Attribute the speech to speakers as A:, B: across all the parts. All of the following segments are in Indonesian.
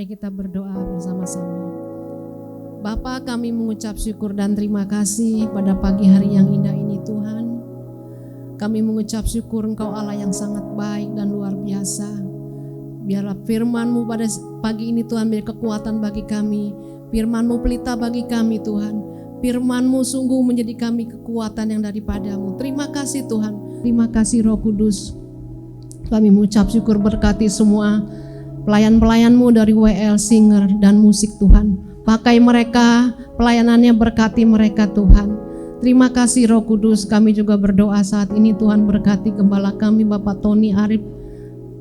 A: kita berdoa bersama-sama. Bapa, kami mengucap syukur dan terima kasih pada pagi hari yang indah ini Tuhan. Kami mengucap syukur Engkau Allah yang sangat baik dan luar biasa. Biarlah firman-Mu pada pagi ini Tuhan menjadi kekuatan bagi kami. Firman-Mu pelita bagi kami Tuhan. Firman-Mu sungguh menjadi kami kekuatan yang daripada-Mu. Terima kasih Tuhan. Terima kasih Roh Kudus. Kami mengucap syukur berkati semua pelayan-pelayan-Mu dari WL Singer dan musik Tuhan. Pakai mereka, pelayanannya berkati mereka Tuhan. Terima kasih Roh Kudus. Kami juga berdoa saat ini Tuhan berkati gembala kami Bapak Tony Arif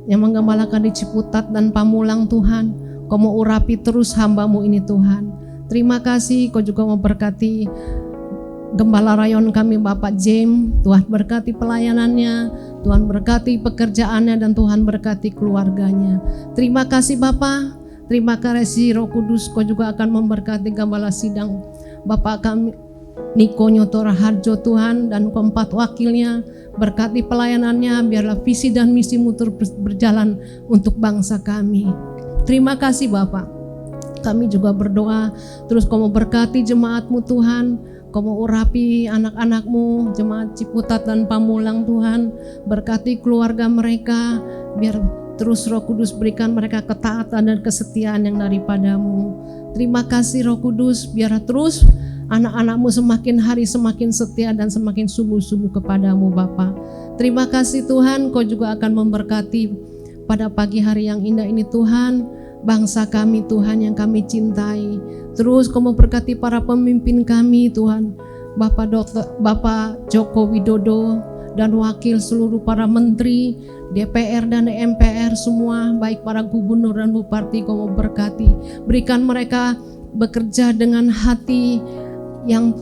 A: yang menggembalakan di Ciputat dan Pamulang Tuhan. Kau mau urapi terus hamba-Mu ini Tuhan. Terima kasih Kau juga mau berkati gembala rayon kami Bapak James. Tuhan berkati pelayanannya, Tuhan berkati pekerjaannya, dan Tuhan berkati keluarganya. Terima kasih Bapak. Terima kasih Roh Kudus. Kau juga akan memberkati gembala sidang Bapak kami Niko Nyotora Harjo Tuhan dan keempat wakilnya. Berkati pelayanannya, biarlah visi dan misi-Mu terus berjalan untuk bangsa kami. Terima kasih Bapak. Kami juga berdoa terus Kau mau berkati jemaat-Mu Tuhan. Kau mau urapi anak-anak-Mu, jemaat Ciputat dan Pamulang Tuhan. Berkati keluarga mereka, biar terus Roh Kudus berikan mereka ketaatan dan kesetiaan yang daripada-Mu. Terima kasih Roh Kudus, biar terus anak-anak-Mu semakin hari semakin setia dan semakin sungguh-sungguh kepada-Mu Bapa. Terima kasih Tuhan, Kau juga akan memberkati pada pagi hari yang indah ini Tuhan, bangsa kami Tuhan yang kami cintai. Terus Kau memberkati para pemimpin kami Tuhan, Bapak Joko Widodo dan wakil seluruh para menteri, DPR dan MPR semua, baik para gubernur dan bupati. Kau mau berkati, berikan mereka bekerja dengan hati yang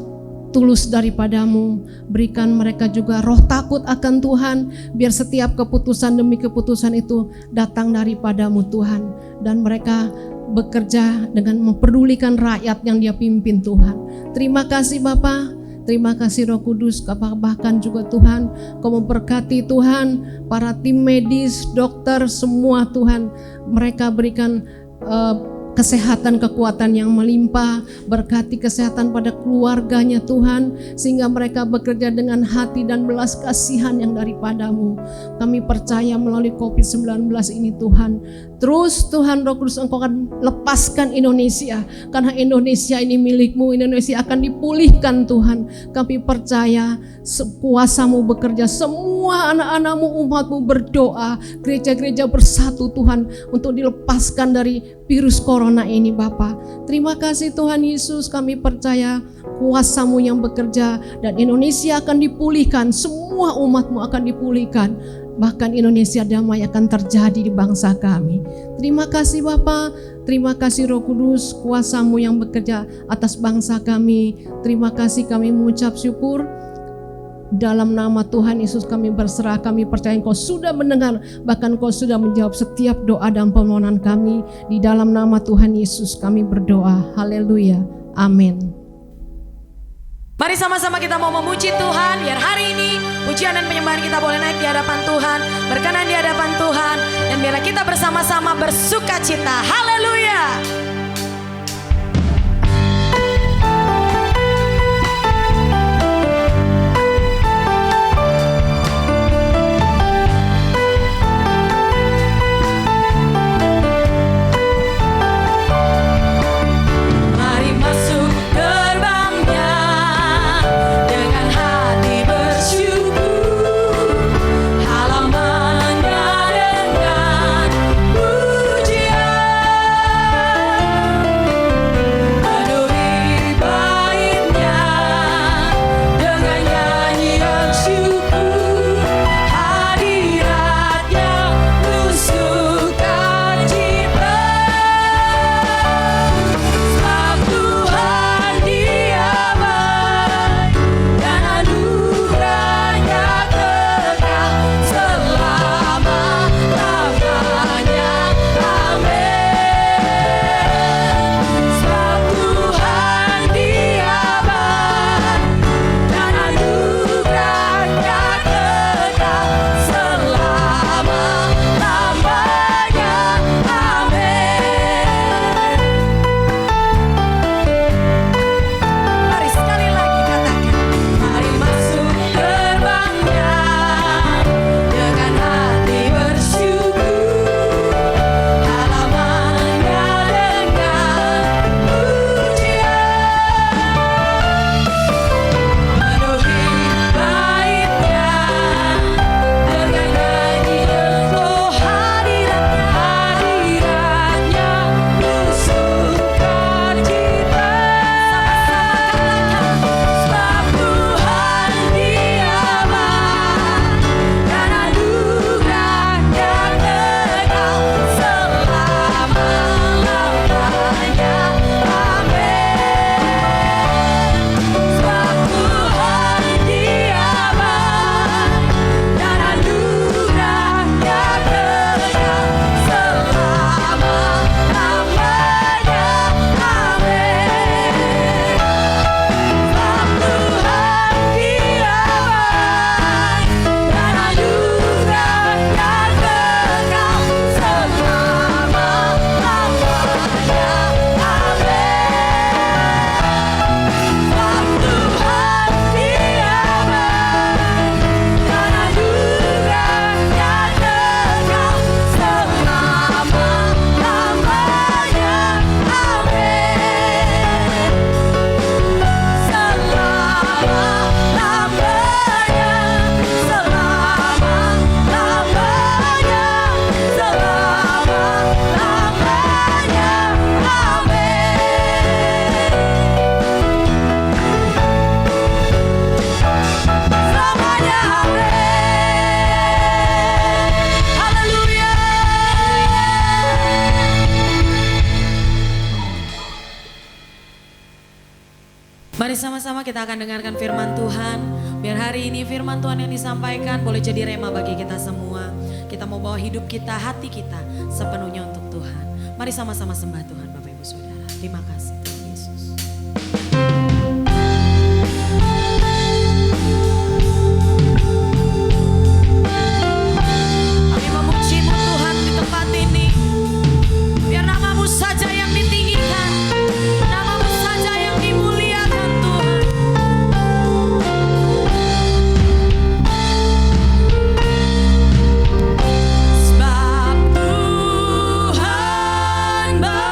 A: tulus daripada-Mu. Berikan mereka juga roh takut akan Tuhan, biar setiap keputusan demi keputusan itu datang daripada-Mu Tuhan, dan mereka bekerja dengan memperdulikan rakyat yang Dia pimpin Tuhan. Terima kasih Bapa. Terima kasih Roh Kudus. Bahkan juga Tuhan, Kau memberkati Tuhan para tim medis, dokter semua Tuhan. Mereka berikan kesehatan, kekuatan yang melimpah. Berkati kesehatan pada keluarganya Tuhan, sehingga mereka bekerja dengan hati dan belas kasihan yang daripada-Mu. Kami percaya melalui COVID-19 ini Tuhan, terus Tuhan Roh Kudus Engkau akan lepaskan Indonesia, karena Indonesia ini milik-Mu. Indonesia akan dipulihkan Tuhan. Kami percaya kuasa-Mu bekerja. Semua anak-anak-Mu, umat-Mu berdoa, gereja-gereja bersatu Tuhan untuk dilepaskan dari virus corona ini Bapa. Terima kasih Tuhan Yesus. Kami percaya kuasa-Mu yang bekerja dan Indonesia akan dipulihkan. Semua umat-Mu akan dipulihkan. Bahkan Indonesia damai akan terjadi di bangsa kami. Terima kasih Bapa. Terima kasih Roh Kudus, kuasa-Mu yang bekerja atas bangsa kami. Terima kasih, kami mengucap syukur. Dalam nama Tuhan Yesus kami berserah. Kami percaya Engkau sudah mendengar, bahkan Engkau sudah menjawab setiap doa dan permohonan kami. Di dalam nama Tuhan Yesus kami berdoa. Haleluya. Amin.
B: Mari sama-sama kita mau memuji Tuhan. Biar hari ini pujian dan penyembahan kita boleh naik di hadapan Tuhan, berkenan di hadapan Tuhan, dan biarlah kita bersama-sama bersuka cita. Haleluya. Bersama-sama kita akan dengarkan firman Tuhan. Biar hari ini firman Tuhan yang disampaikan boleh jadi rema bagi kita semua. Kita mau bawa hidup kita, hati kita sepenuhnya untuk Tuhan. Mari sama-sama sembah Tuhan Bapak Ibu Saudara. Terima kasih Tuhan Yesus. Kami memuji-Mu Tuhan di tempat ini. Biar nama-Mu saja yang ditinggikan, nama-Mu saja yang dimuliakan Tuhan. Sebab Tuhan baik.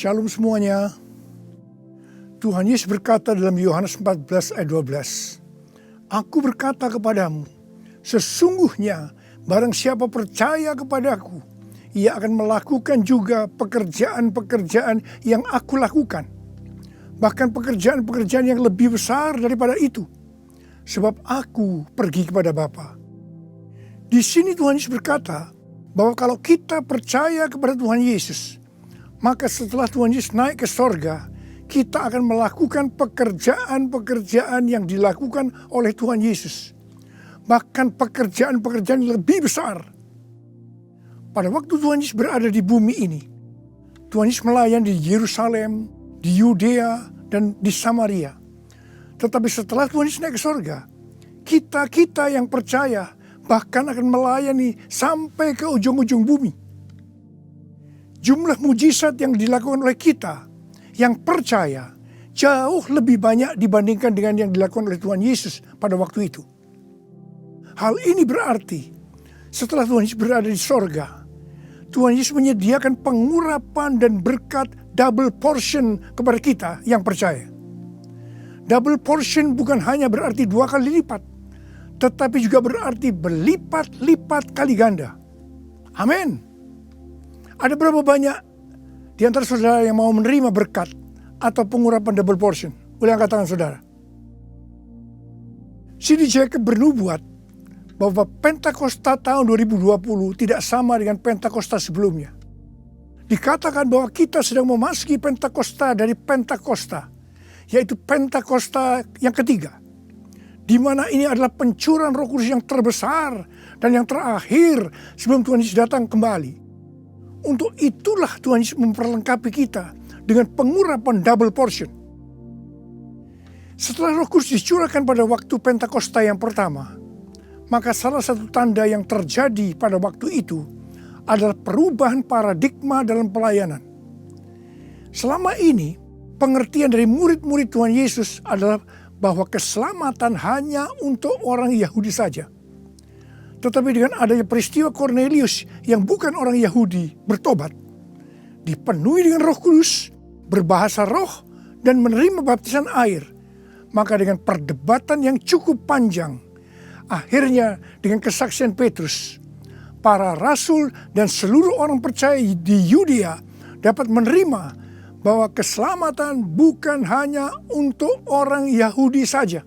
C: Shalom semuanya. Tuhan Yesus berkata dalam Yohanes 14 ayat 12, Aku berkata kepadamu, sesungguhnya barang siapa percaya kepadaku, ia akan melakukan juga pekerjaan-pekerjaan yang aku lakukan. Bahkan pekerjaan-pekerjaan yang lebih besar daripada itu. Sebab aku pergi kepada Bapa. Di sini Tuhan Yesus berkata bahwa kalau kita percaya kepada Tuhan Yesus, maka setelah Tuhan Yesus naik ke sorga, kita akan melakukan pekerjaan-pekerjaan yang dilakukan oleh Tuhan Yesus. Bahkan pekerjaan-pekerjaan yang lebih besar. Pada waktu Tuhan Yesus berada di bumi ini, Tuhan Yesus melayani di Yerusalem, di Yudea, dan di Samaria. Tetapi setelah Tuhan Yesus naik ke sorga, kita yang percaya bahkan akan melayani sampai ke ujung-ujung bumi. Jumlah mujizat yang dilakukan oleh kita yang percaya jauh lebih banyak dibandingkan dengan yang dilakukan oleh Tuhan Yesus pada waktu itu. Hal ini berarti setelah Tuhan Yesus berada di sorga, Tuhan Yesus menyediakan pengurapan dan berkat double portion kepada kita yang percaya. Double portion bukan hanya berarti 2 kali lipat, tetapi juga berarti berlipat-lipat kali ganda. Amin. Ada berapa banyak di antara saudara yang mau menerima berkat atau pengurapan double portion? Boleh angkat tangan saudara. C.D. Jacobs bernubuat bahwa Pentakosta tahun 2020 tidak sama dengan Pentakosta sebelumnya. Dikatakan bahwa kita sedang memasuki Pentakosta dari Pentakosta, yaitu Pentakosta yang ketiga, di mana ini adalah pencurahan Roh Kudus yang terbesar dan yang terakhir sebelum Tuhan Yesus datang kembali. Untuk itulah Tuhan Yesus memperlengkapi kita dengan pengurapan double portion. Setelah Roh Kudus dicurahkan pada waktu Pentakosta yang pertama, maka salah satu tanda yang terjadi pada waktu itu adalah perubahan paradigma dalam pelayanan. Selama ini, pengertian dari murid-murid Tuhan Yesus adalah bahwa keselamatan hanya untuk orang Yahudi saja. Tetapi dengan adanya peristiwa Cornelius yang bukan orang Yahudi bertobat, dipenuhi dengan Roh Kudus, berbahasa roh, dan menerima baptisan air, maka dengan perdebatan yang cukup panjang, akhirnya dengan kesaksian Petrus, para rasul dan seluruh orang percaya di Yudea dapat menerima bahwa keselamatan bukan hanya untuk orang Yahudi saja,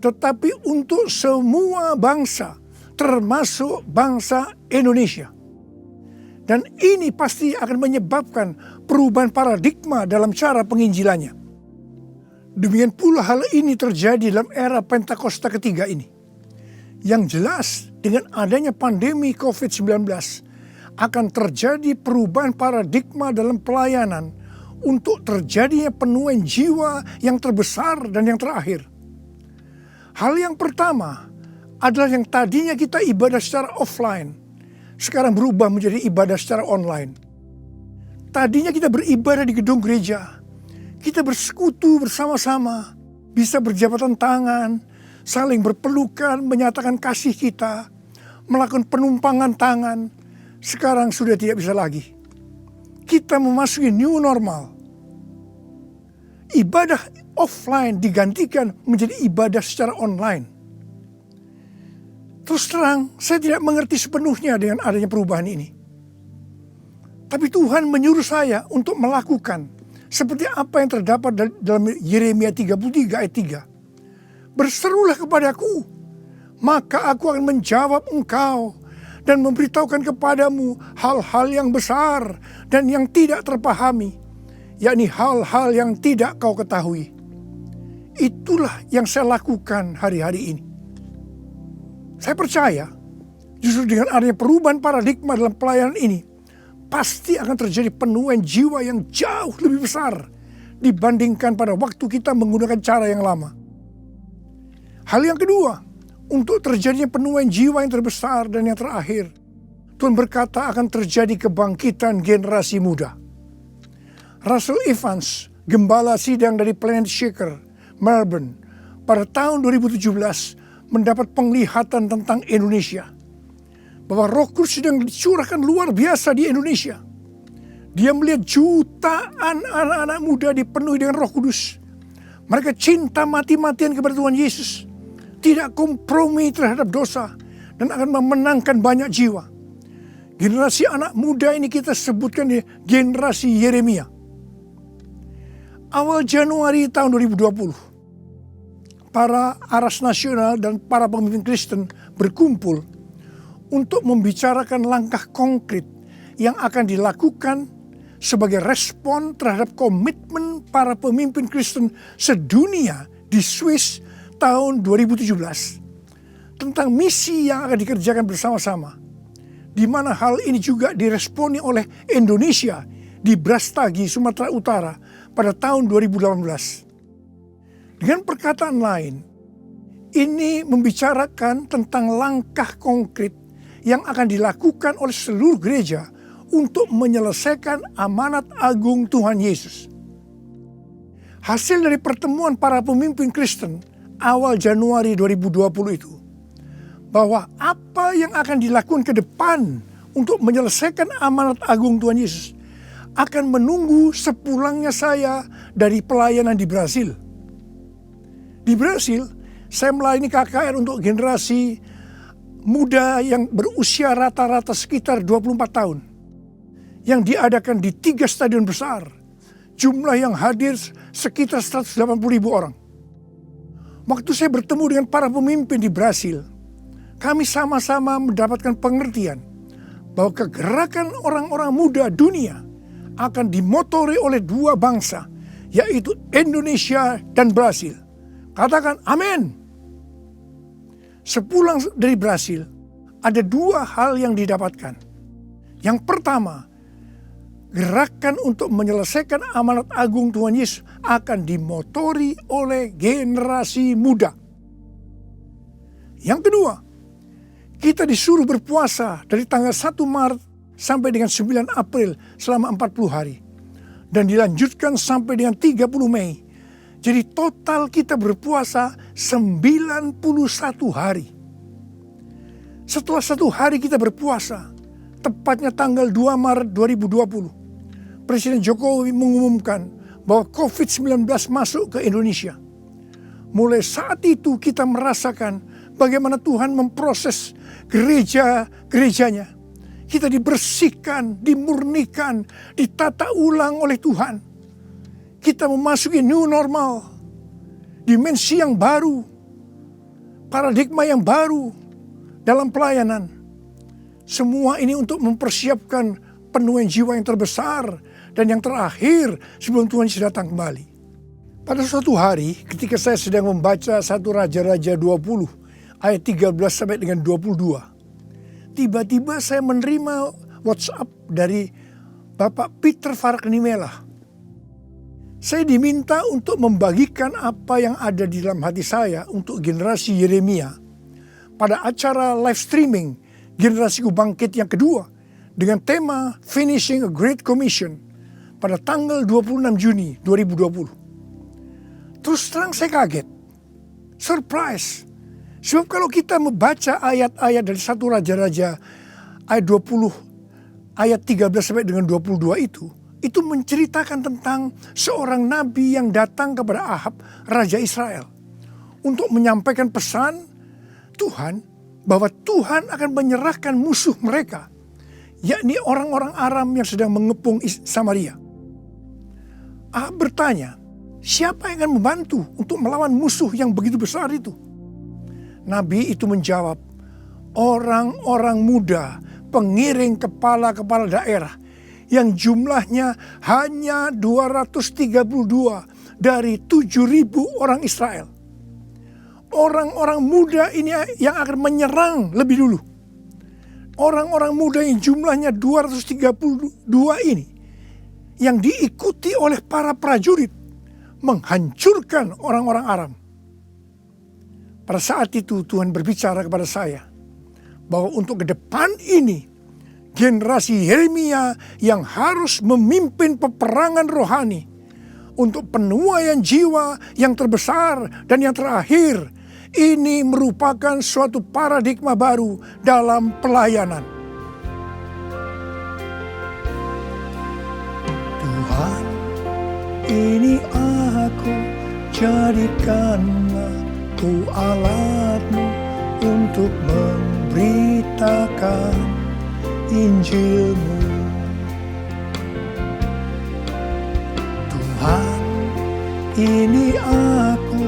C: tetapi untuk semua bangsa, termasuk bangsa Indonesia. Dan ini pasti akan menyebabkan perubahan paradigma dalam cara penginjilannya. Demikian pula hal ini terjadi dalam era Pentakosta ketiga ini. Yang jelas dengan adanya pandemi COVID-19 akan terjadi perubahan paradigma dalam pelayanan untuk terjadinya penuaian jiwa yang terbesar dan yang terakhir. Hal yang pertama adalah yang tadinya kita ibadah secara offline, sekarang berubah menjadi ibadah secara online. Tadinya kita beribadah di gedung gereja, kita bersekutu bersama-sama, bisa berjabatan tangan, saling berpelukan, menyatakan kasih kita, melakukan penumpangan tangan. Sekarang sudah tidak bisa lagi. Kita memasuki new normal. Ibadah offline digantikan menjadi ibadah secara online. Terus terang, saya tidak mengerti sepenuhnya dengan adanya perubahan ini. Tapi Tuhan menyuruh saya untuk melakukan seperti apa yang terdapat dalam Yeremia 33 ayat 3. Berserulah kepadaku, maka aku akan menjawab engkau dan memberitahukan kepadamu hal-hal yang besar dan yang tidak terpahami, yakni hal-hal yang tidak kau ketahui. Itulah yang saya lakukan hari-hari ini. Saya percaya justru dengan adanya perubahan paradigma dalam pelayanan ini, pasti akan terjadi penuaian jiwa yang jauh lebih besar dibandingkan pada waktu kita menggunakan cara yang lama. Hal yang kedua, untuk terjadinya penuaian jiwa yang terbesar dan yang terakhir, Tuhan berkata akan terjadi kebangkitan generasi muda. Russell Evans, gembala sidang dari Planet Shaker, Melbourne, pada tahun 2017 mendapat penglihatan tentang Indonesia. Bahwa Roh Kudus sedang dicurahkan luar biasa di Indonesia. Dia melihat jutaan anak-anak muda dipenuhi dengan Roh Kudus. Mereka cinta mati-matian kepada Tuhan Yesus. Tidak kompromi terhadap dosa. Dan akan memenangkan banyak jiwa. Generasi anak muda ini kita sebutkan di generasi Yeremia. Awal Januari tahun 2020. Para aras nasional dan para pemimpin Kristen berkumpul untuk membicarakan langkah konkret yang akan dilakukan sebagai respon terhadap komitmen para pemimpin Kristen sedunia di Swiss tahun 2017 tentang misi yang akan dikerjakan bersama-sama, di mana hal ini juga diresponi oleh Indonesia di Brastagi, Sumatera Utara pada tahun 2018. Dengan perkataan lain, ini membicarakan tentang langkah konkret yang akan dilakukan oleh seluruh gereja untuk menyelesaikan amanat agung Tuhan Yesus. Hasil dari pertemuan para pemimpin Kristen awal Januari 2020 itu, bahwa apa yang akan dilakukan ke depan untuk menyelesaikan amanat agung Tuhan Yesus akan menunggu sepulangnya saya dari pelayanan di Brasil. Di Brasil, saya melayani KKR untuk generasi muda yang berusia rata-rata sekitar 24 tahun. Yang diadakan di 3 stadion besar. Jumlah yang hadir sekitar 180.000 orang. Waktu saya bertemu dengan para pemimpin di Brasil, kami sama-sama mendapatkan pengertian bahwa kegerakan orang-orang muda dunia akan dimotori oleh 2 bangsa, yaitu Indonesia dan Brasil. Katakan amin. Sepulang dari Brasil, ada 2 hal yang didapatkan. Yang pertama, gerakan untuk menyelesaikan amanat agung Tuhan Yesus akan dimotori oleh generasi muda. Yang kedua, kita disuruh berpuasa dari tanggal 1 Maret sampai dengan 9 April selama 40 hari. Dan dilanjutkan sampai dengan 30 Mei. Jadi total kita berpuasa 91 hari. Setelah 1 hari kita berpuasa, tepatnya tanggal 2 Maret 2020, Presiden Jokowi mengumumkan bahwa COVID-19 masuk ke Indonesia. Mulai saat itu kita merasakan bagaimana Tuhan memproses gerejanya. Kita dibersihkan, dimurnikan, ditata ulang oleh Tuhan. Kita memasuki new normal, dimensi yang baru, paradigma yang baru dalam pelayanan. Semua ini untuk mempersiapkan penuaian jiwa yang terbesar dan yang terakhir sebelum Tuhan Yesus datang kembali. Pada suatu hari ketika saya sedang membaca 1 Raja-Raja 20 ayat 13 sampai dengan 22. Tiba-tiba saya menerima WhatsApp dari Bapak Peter Faraknimela. Saya diminta untuk membagikan apa yang ada di dalam hati saya untuk generasi Yeremia pada acara live streaming Generasiku Bangkit yang kedua dengan tema Finishing a Great Commission pada tanggal 26 Juni 2020. Terus terang saya kaget, surprise. Sebab kalau kita membaca ayat-ayat dari 1 Raja-Raja ayat 20 ayat 13 sampai dengan 22 itu menceritakan tentang seorang nabi yang datang kepada Ahab, Raja Israel, untuk menyampaikan pesan Tuhan bahwa Tuhan akan menyerahkan musuh mereka, yakni orang-orang Aram yang sedang mengepung Samaria. Ahab bertanya, siapa yang akan membantu untuk melawan musuh yang begitu besar itu? Nabi itu menjawab, orang-orang muda, pengiring kepala-kepala daerah yang jumlahnya hanya 232 dari 7.000 orang Israel. Orang-orang muda ini yang akan menyerang lebih dulu. Orang-orang muda yang jumlahnya 232 ini yang diikuti oleh para prajurit menghancurkan orang-orang Aram. Pada saat itu Tuhan berbicara kepada saya bahwa untuk ke depan ini generasi Yeremia yang harus memimpin peperangan rohani untuk penuaian jiwa yang terbesar dan yang terakhir. Ini merupakan suatu paradigma baru dalam pelayanan. Tuhan, ini aku, jadikanlah ku alatmu untuk memberitakan Injilmu. Tuhan, ini aku,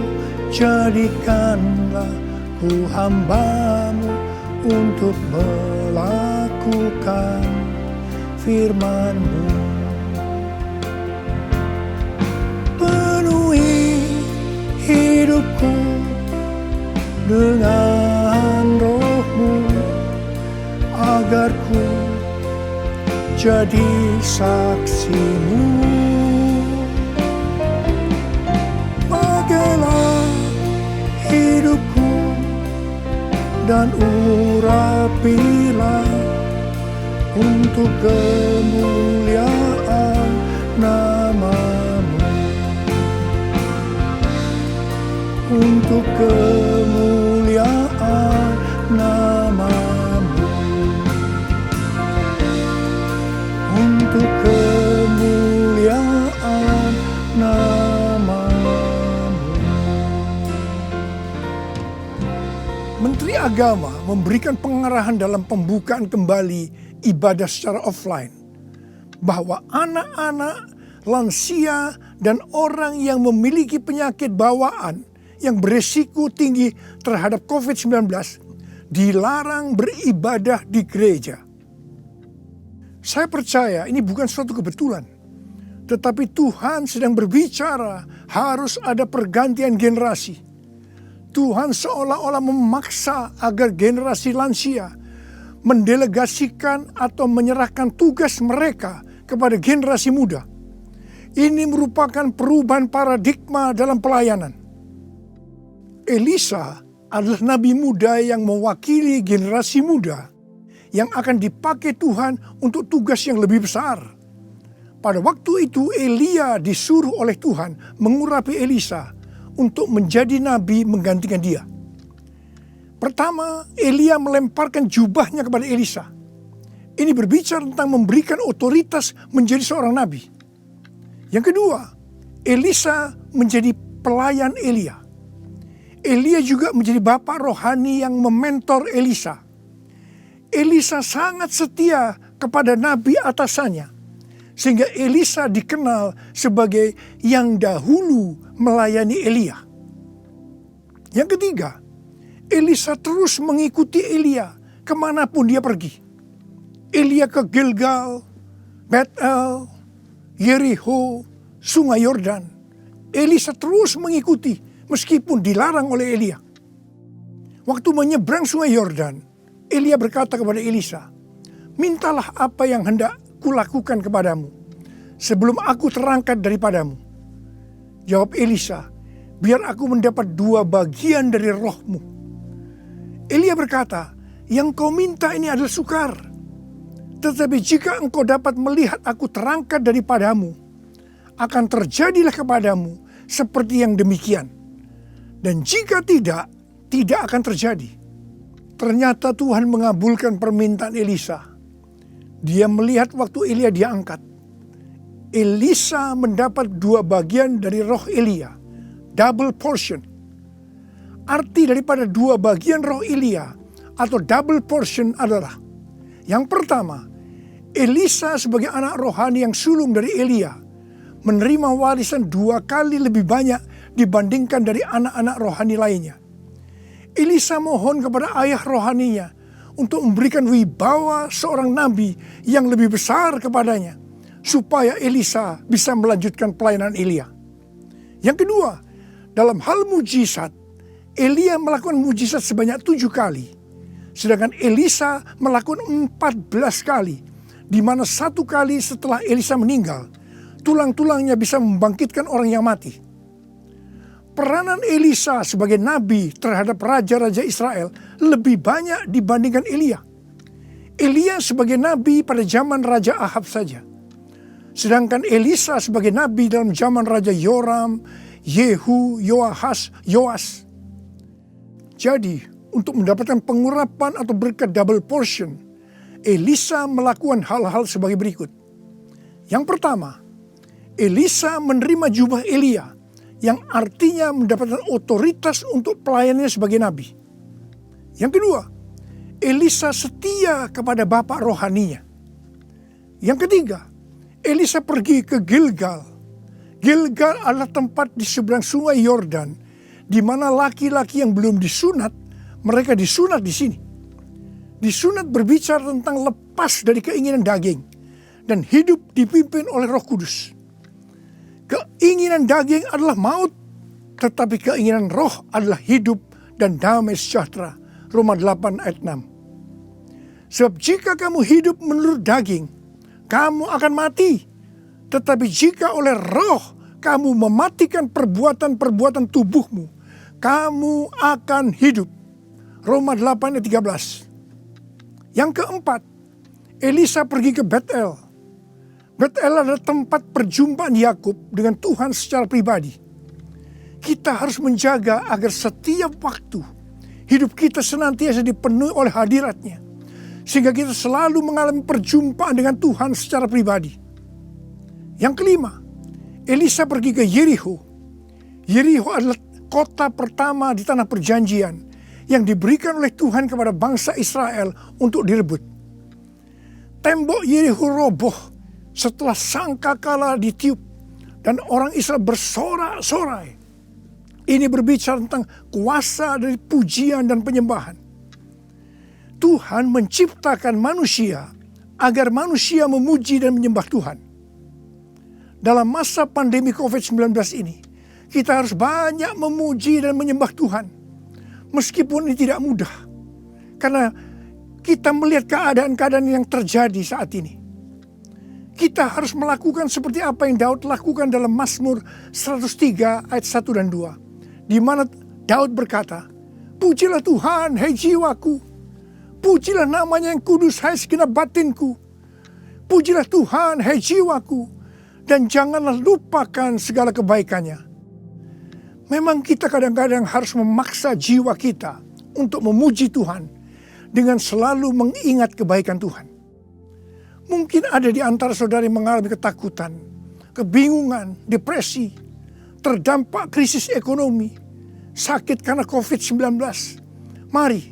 C: jadikanlah ku hamba-Mu untuk melakukan firman-Mu. Penuhi hidupku dengan Roh-Mu, agar ku jadi saksi-Mu. Pakailah hidupku dan urapilah untuk kemuliaan nama-Mu, untuk kemuliaan nama-Mu, untuk kemuliaan nama-Mu. Menteri Agama memberikan pengarahan dalam pembukaan kembali ibadah secara offline, bahwa anak-anak, lansia, dan orang yang memiliki penyakit bawaan yang beresiko tinggi terhadap COVID-19 dilarang beribadah di gereja. Saya percaya ini bukan suatu kebetulan, tetapi Tuhan sedang berbicara harus ada pergantian generasi. Tuhan seolah-olah memaksa agar generasi lansia mendelegasikan atau menyerahkan tugas mereka kepada generasi muda. Ini merupakan perubahan paradigma dalam pelayanan. Elisa adalah nabi muda yang mewakili generasi muda yang akan dipakai Tuhan untuk tugas yang lebih besar. Pada waktu itu Elia disuruh oleh Tuhan mengurapi Elisa untuk menjadi nabi menggantikan dia. Pertama, Elia melemparkan jubahnya kepada Elisa. Ini berbicara tentang memberikan otoritas menjadi seorang nabi. Yang kedua, Elisa menjadi pelayan Elia. Elia juga menjadi bapak rohani yang mementor Elisa. Elisa sangat setia kepada nabi atasannya, sehingga Elisa dikenal sebagai yang dahulu melayani Elia. Yang ketiga, Elisa terus mengikuti Elia kemanapun dia pergi. Elia ke Gilgal, Bethel, Yericho, Sungai Yordan. Elisa terus mengikuti meskipun dilarang oleh Elia. Waktu menyeberang Sungai Yordan, Elia berkata kepada Elisa, "Mintalah apa yang hendak kulakukan kepadamu sebelum aku terangkat daripadamu." Jawab Elisa, "Biar aku mendapat 2 bagian dari rohmu." Elia berkata, "Yang kau minta ini adalah sukar. Tetapi jika engkau dapat melihat aku terangkat daripadamu, akan terjadilah kepadamu seperti yang demikian. Dan jika tidak, tidak akan terjadi." Ternyata Tuhan mengabulkan permintaan Elisa. Dia melihat waktu Elia diangkat. Elisa mendapat 2 bagian dari roh Elia, double portion. Arti daripada 2 bagian roh Elia atau double portion adalah, yang pertama, Elisa sebagai anak rohani yang sulung dari Elia menerima warisan 2 kali lebih banyak dibandingkan dari anak-anak rohani lainnya. Elisa mohon kepada ayah rohaninya untuk memberikan wibawa seorang nabi yang lebih besar kepadanya, supaya Elisa bisa melanjutkan pelayanan Elia. Yang kedua, dalam hal mujizat, Elia melakukan mujizat sebanyak 7 kali. Sedangkan Elisa melakukan 14 kali. Di mana 1 kali setelah Elisa meninggal, tulang-tulangnya bisa membangkitkan orang yang mati. Peranan Elisa sebagai nabi terhadap raja-raja Israel lebih banyak dibandingkan Elia. Elia sebagai nabi pada zaman Raja Ahab saja. Sedangkan Elisa sebagai nabi dalam zaman Raja Yoram, Yehu, Yoahas, Yoas. Jadi, untuk mendapatkan pengurapan atau berkat double portion, Elisa melakukan hal-hal sebagai berikut. Yang pertama, Elisa menerima jubah Elia, yang artinya mendapatkan otoritas untuk pelayanannya sebagai nabi. Yang kedua, Elisa setia kepada bapak rohaninya. Yang ketiga, Elisa pergi ke Gilgal. Gilgal adalah tempat di seberang sungai Yordan, di mana laki-laki yang belum disunat, mereka disunat di sini. Disunat berbicara tentang lepas dari keinginan daging dan hidup dipimpin oleh Roh Kudus. Keinginan daging adalah maut, tetapi keinginan roh adalah hidup dan damai sejahtera. Roma 8 ayat 6. Sebab jika kamu hidup menurut daging, kamu akan mati. Tetapi jika oleh roh kamu mematikan perbuatan-perbuatan tubuhmu, kamu akan hidup. Roma 8 ayat 13. Yang keempat, Elisa pergi ke Betel. Betel adalah tempat perjumpaan Yakub dengan Tuhan secara pribadi. Kita harus menjaga agar setiap waktu hidup kita senantiasa dipenuhi oleh hadirat-Nya, sehingga kita selalu mengalami perjumpaan dengan Tuhan secara pribadi. Yang kelima, Elisa pergi ke Yeriho. Yeriho adalah kota pertama di tanah perjanjian yang diberikan oleh Tuhan kepada bangsa Israel untuk direbut. Tembok Yeriho roboh setelah sangkakala ditiup dan orang Israel bersorak-sorai. Ini berbicara tentang kuasa dari pujian dan penyembahan. Tuhan menciptakan manusia agar manusia memuji dan menyembah Tuhan. Dalam masa pandemi COVID-19 ini, kita harus banyak memuji dan menyembah Tuhan. Meskipun ini tidak mudah, karena kita melihat keadaan-keadaan yang terjadi saat ini. Kita harus melakukan seperti apa yang Daud lakukan dalam Mazmur 103 ayat 1 dan 2. Di mana Daud berkata, "Pujilah Tuhan, hai jiwaku. Pujilah namanya yang kudus, hai segenap batinku. Pujilah Tuhan, hai jiwaku. Dan janganlah lupakan segala kebaikannya." Memang kita kadang-kadang harus memaksa jiwa kita untuk memuji Tuhan dengan selalu mengingat kebaikan Tuhan. Mungkin ada di antara saudara yang mengalami ketakutan, kebingungan, depresi, terdampak krisis ekonomi, sakit karena COVID-19. Mari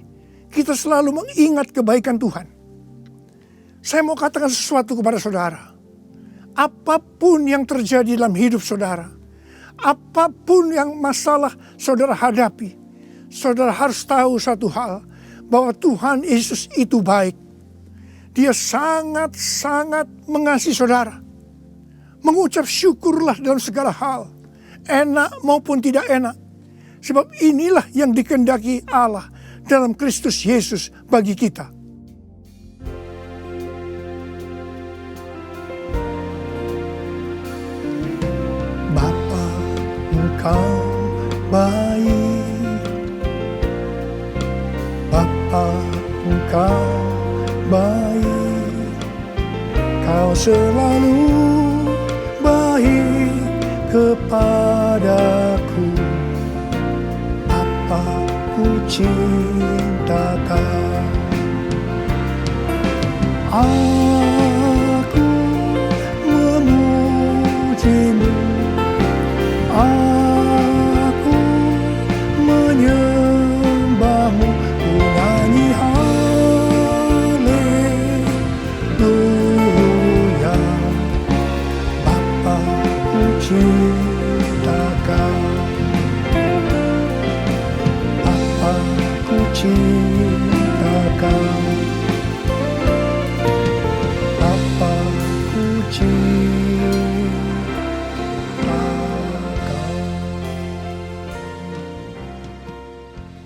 C: kita selalu mengingat kebaikan Tuhan. Saya mau katakan sesuatu kepada saudara. Apapun yang terjadi dalam hidup saudara, apapun yang masalah saudara hadapi, saudara harus tahu satu hal, bahwa Tuhan Yesus itu baik. Dia sangat-sangat mengasihi saudara. Mengucap syukurlah dalam segala hal, enak maupun tidak enak. Sebab inilah yang dikehendaki Allah dalam Kristus Yesus bagi kita. Bapa, Engkau baik. Bapa, Engkau baik. Kau selalu baik kepadaku. Apa ku cinta Kau. Aku memujimu. Aku menyembahmu. Ku nyanyi haleluya. Bapa ku cinta Kau. Bapa ku cinta Kau. Bapa ku cinta Kau.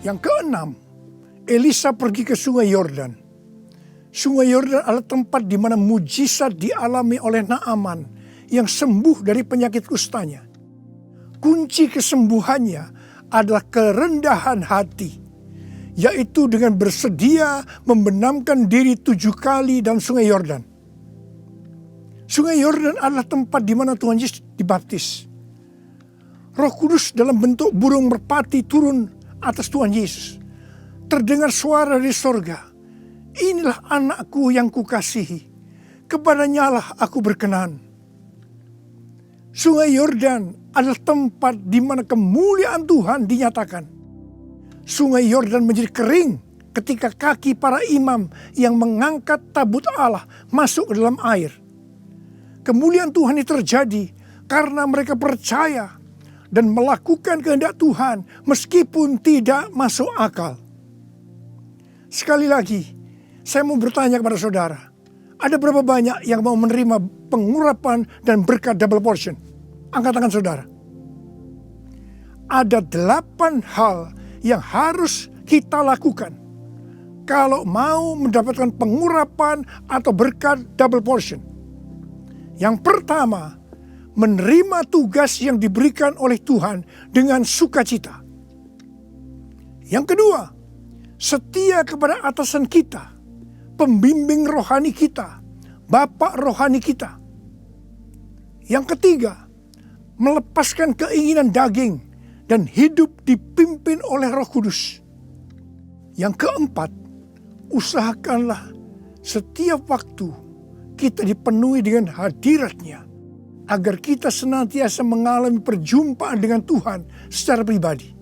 C: Yang keenam, Elisa pergi ke sungai Yordan. Sungai Yordan adalah tempat di mana mujizat dialami oleh Naaman yang sembuh dari penyakit kustanya. Kunci kesembuhannya adalah kerendahan hati, yaitu dengan bersedia membenamkan diri 7 kali dalam sungai Yordan. Sungai Yordan adalah tempat di mana Tuhan Yesus dibaptis. Roh Kudus dalam bentuk burung merpati turun atas Tuhan Yesus. Terdengar suara dari sorga, "Inilah anakku yang kukasihi, kepadanya lah aku berkenan." Sungai Yordan adalah tempat di mana kemuliaan Tuhan dinyatakan. Sungai Yordan menjadi kering ketika kaki para imam yang mengangkat tabut Allah masuk ke dalam air. Kemuliaan Tuhan ini terjadi karena mereka percaya dan melakukan kehendak Tuhan meskipun tidak masuk akal. Sekali lagi, saya mau bertanya kepada saudara, ada berapa banyak yang mau menerima pengurapan dan berkat double portion? Angkat tangan saudara. Ada 8 hal yang harus kita lakukan kalau mau mendapatkan pengurapan atau berkat double portion. Yang pertama, menerima tugas yang diberikan oleh Tuhan dengan sukacita. Yang kedua, setia kepada atasan kita, pembimbing rohani kita, bapak rohani kita. Yang ketiga, melepaskan keinginan daging dan hidup dipimpin oleh Roh Kudus. Yang keempat, usahakanlah setiap waktu kita dipenuhi dengan hadirat-Nya, agar kita senantiasa mengalami perjumpaan dengan Tuhan secara pribadi.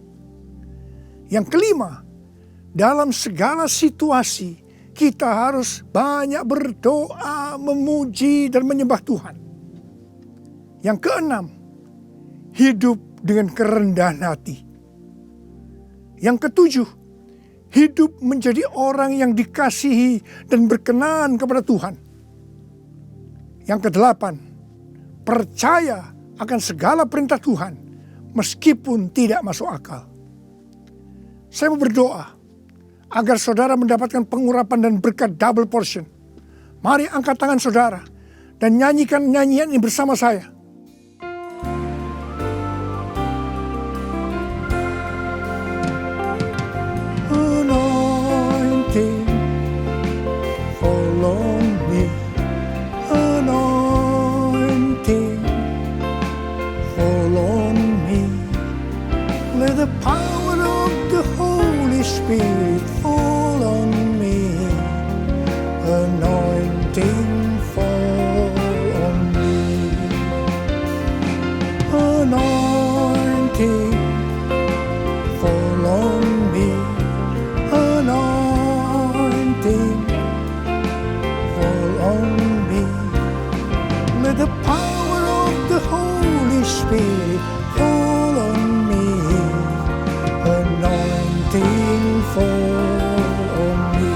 C: Yang kelima, dalam segala situasi kita harus banyak berdoa, memuji dan menyembah Tuhan. Yang keenam, hidup dengan kerendahan hati. Yang ketujuh, hidup menjadi orang yang dikasihi dan berkenan kepada Tuhan. Yang kedelapan, percaya akan segala perintah Tuhan meskipun tidak masuk akal. Saya mau berdoa agar saudara mendapatkan pengurapan dan berkat double portion. Mari angkat tangan saudara dan nyanyikan nyanyian ini bersama saya. Anointing follow me. Anointing follow me. Let the power of the Holy Spirit fall on me. Anointing fall on me. Anointing fall on me. Anointing fall on me. Let the power of the Holy Spirit fall on me. Anointing fall on me.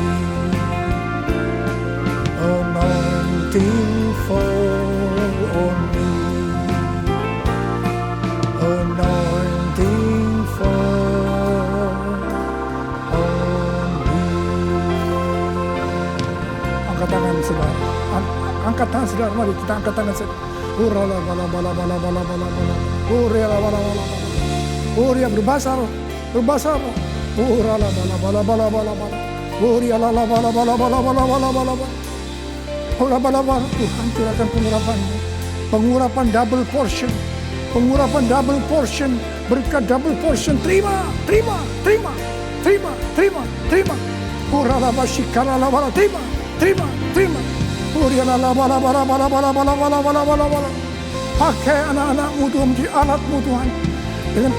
C: Anointing fall on me. Anointing fall on me. Angkat tangan saudara. Angkat tangan saudara. Mari kita angkat tangan saudara. Urala bala bala bala bala bala bala. Urala bala bala bala. Uria berbahasa roh. Berbahasa roh. Urala bala bala bala bala bala. Uria la bala bala bala bala bala bala bala. Ura bala bala. Tuhan curahkan pengurapan-Mu. Pengurapan double portion. Pengurapan double portion. Berkat double portion. Terima, terima, terima, terima, terima, terima. Urala basikala la bala. Terima, terima, terima. Uria la bala bala bala bala bala bala bala bala bala. Pakai anak-anak-Mu Tuhan, menjadi alat-Mu Tuhan. Dengan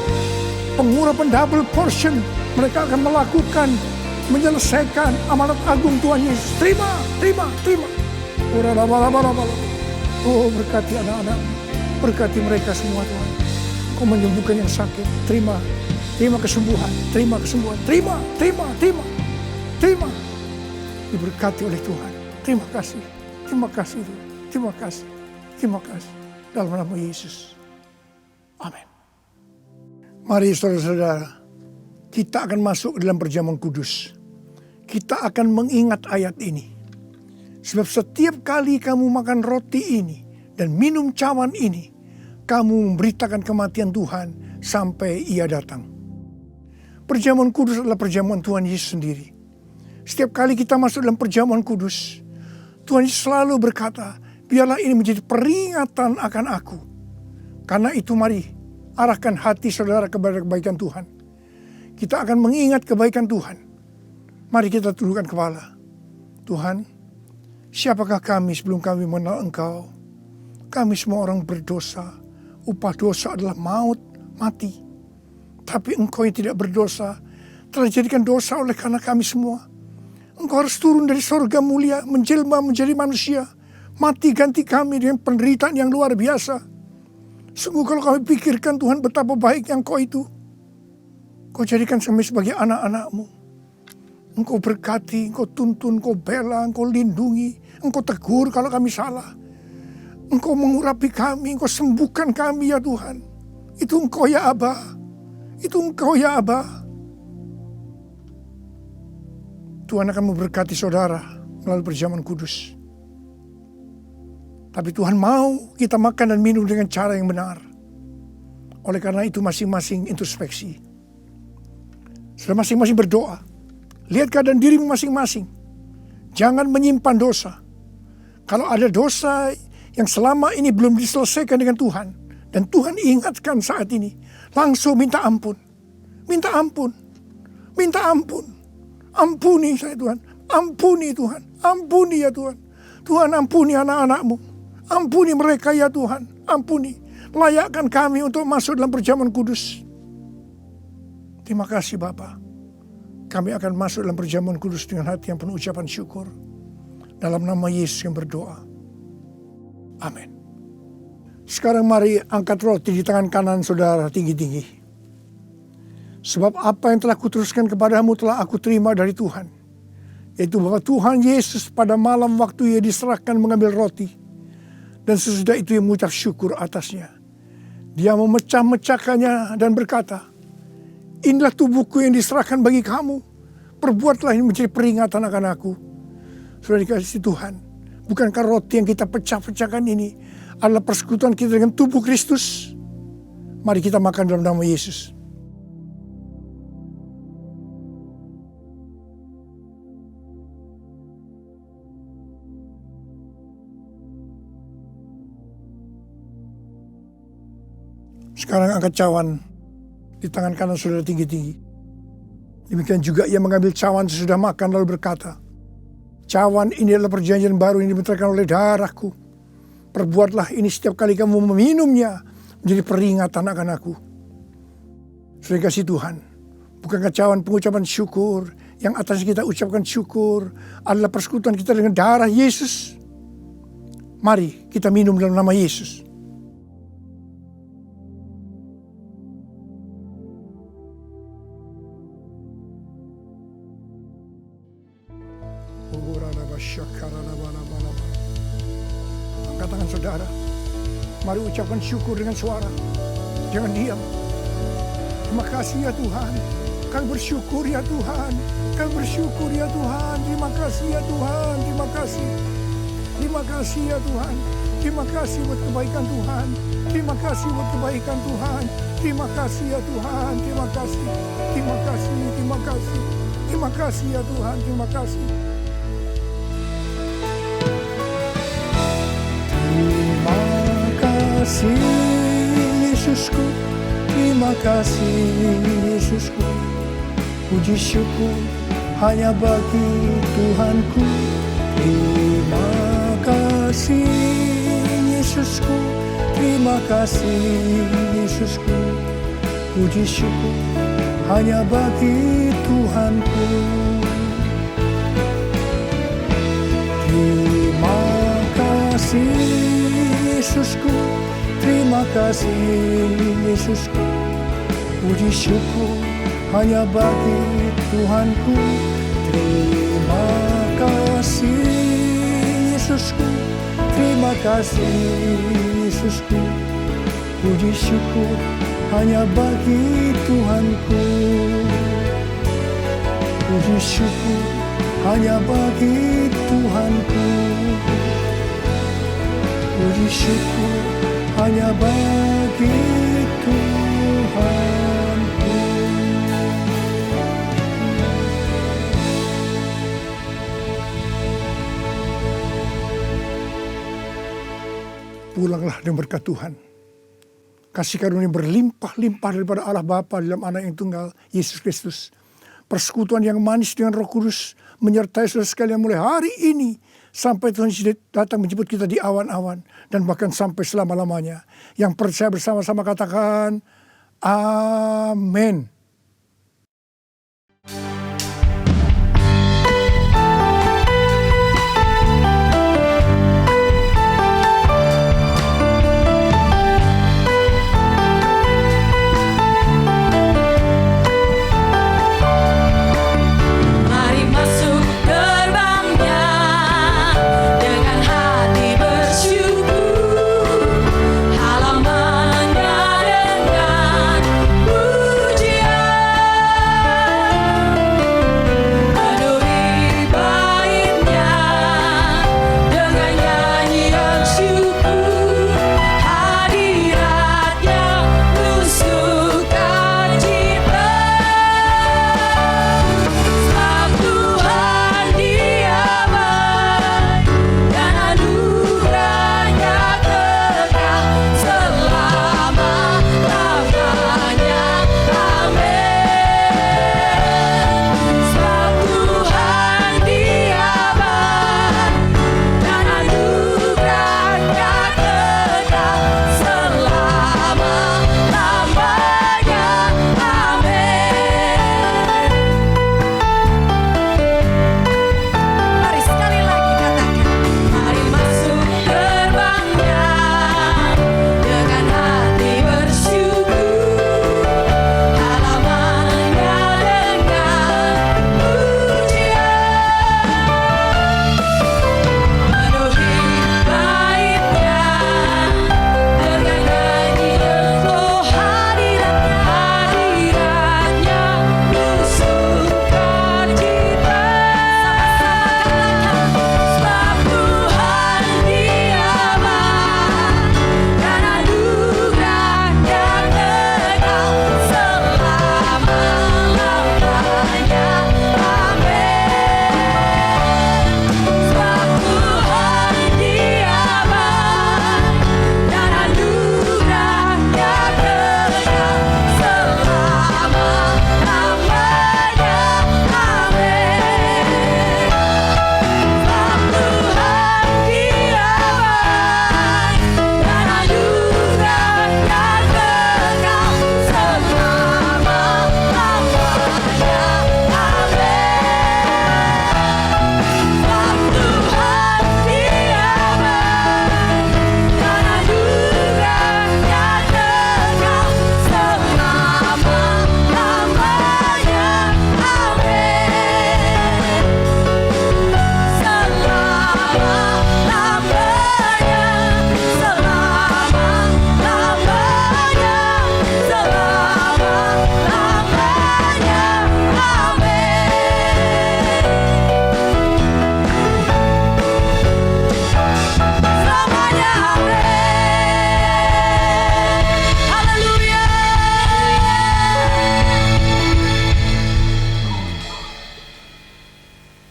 C: pengurapan double portion, mereka akan melakukan, menyelesaikan amanat agung Tuhan Yesus. Terima, terima, terima. Oh, berkati anak-anak, berkati mereka semua Tuhan. Kau menyembuhkan yang sakit. Terima, terima kesembuhan, terima kesembuhan, terima, terima, terima, terima. Diberkati oleh Tuhan. Terima kasih, terima kasih Tuhan. Terima kasih, terima kasih. Dalam nama Yesus. Amin. Mari saudara-saudara, kita akan masuk ke dalam perjamuan kudus. Kita akan mengingat ayat ini. Sebab setiap kali kamu makan roti ini dan minum cawan ini, kamu memberitakan kematian Tuhan sampai Ia datang. Perjamuan kudus adalah perjamuan Tuhan Yesus sendiri. Setiap kali kita masuk dalam perjamuan kudus, Tuhan Yesus selalu berkata, biarlah ini menjadi peringatan akan aku. Karena itu mari arahkan hati saudara kepada kebaikan Tuhan. Kita akan mengingat kebaikan Tuhan. Mari kita tundukkan kepala. Tuhan, siapakah kami sebelum kami mengenal Engkau? Kami semua orang berdosa, upah dosa adalah maut, mati. Tapi Engkau yang tidak berdosa telah dijadikan dosa oleh karena kami semua. Engkau harus turun dari sorga mulia, menjelma menjadi manusia, mati ganti kami dengan penderitaan yang luar biasa. Sungguh kalau kami pikirkan Tuhan betapa baiknya Engkau itu. Kau jadikan kami sebagai anak-anak-Mu. Engkau berkati, Engkau tuntun, Engkau bela, Engkau lindungi, Engkau tegur kalau kami salah. Engkau mengurapi kami, Engkau sembuhkan kami ya Tuhan. Itu Engkau ya Aba. Itu Engkau ya Aba. Tuhan akan memberkati saudara melalui perjamuan kudus. Tapi Tuhan mau kita makan dan minum dengan cara yang benar. Oleh karena itu masing-masing introspeksi. Sudah masing-masing berdoa. Lihat keadaan dirimu masing-masing. Jangan menyimpan dosa. Kalau ada dosa yang selama ini belum diselesaikan dengan Tuhan, dan Tuhan ingatkan saat ini, langsung minta ampun. Minta ampun. Minta ampun. Ampuni saya Tuhan. Ampuni Tuhan. Ampuni ya Tuhan. Tuhan ampuni anak-anak-Mu. Ampuni mereka ya Tuhan. Ampuni. Layakkan kami untuk masuk dalam perjamuan kudus. Terima kasih Bapa. Kami akan masuk dalam perjamuan kudus dengan hati yang penuh ucapan syukur. Dalam nama Yesus yang berdoa. Amin. Sekarang mari angkat roti di tangan kanan saudara tinggi-tinggi. Sebab apa yang telah kuteruskan kepadamu telah aku terima dari Tuhan. Yaitu bahwa Tuhan Yesus pada malam waktu ia diserahkan mengambil roti. Dan sesudah itu ia mengucap syukur atasnya. Dia memecah-mecahkannya dan berkata, inilah tubuhku yang diserahkan bagi kamu. Perbuatlah ini menjadi peringatan akan aku. Sudah dikasih Tuhan. Bukankah roti yang kita pecah-pecahkan ini adalah persekutuan kita dengan tubuh Kristus? Mari kita makan dalam nama Yesus. Sekarang angkat cawan di tangan kanan saudara tinggi-tinggi. Demikian juga ia mengambil cawan sesudah makan lalu berkata, cawan ini adalah perjanjian baru yang dibenarkan oleh darahku. Perbuatlah ini setiap kali kamu meminumnya menjadi peringatan akan aku. Sudah kasih Tuhan, bukankah cawan pengucapan syukur yang atas kita ucapkan syukur adalah persekutuan kita dengan darah Yesus? Mari kita minum dalam nama Yesus. Angkat tangan saudara. Mari ucapkan syukur dengan suara. Jangan diam. Terima kasih ya Tuhan. Kami bersyukur ya Tuhan. Kami bersyukur ya Tuhan. Terima kasih ya Tuhan. Terima kasih. Terima kasih ya Tuhan. Terima kasih buat kebaikan Tuhan. Terima kasih buat kebaikan Tuhan. Terima kasih ya Tuhan. Terima kasih. Terima kasih. Terima kasih. Terima kasih ya Tuhan. Terima kasih. Terima kasih Yesusku, terima kasih Yesusku. Puji syukur hanya bagi Tuhanku. Terima kasih Yesusku, terima kasih Yesusku. Puji syukur hanya bagi Tuhanku. Terima kasih Yesusku, terima kasih Yesusku. Puji syukur hanya bagi Tuhanku. Terima kasih Yesusku, terima kasih Yesusku. Puji syukur hanya bagi Tuhanku. Puji syukur hanya bagi Tuhanku. Puji syukur hanya bagi Tuhanku. Pulanglah dengan berkat Tuhan. Kasih karunia berlimpah-limpah daripada Allah Bapa dalam Anak yang tunggal, Yesus Kristus. Persekutuan yang manis dengan Roh Kudus menyertai saudara sekalian mulai hari ini sampai Tuhan Yesus datang menjemput kita di awan-awan, dan bahkan sampai selama-lamanya. Yang percaya bersama-sama katakan, amin.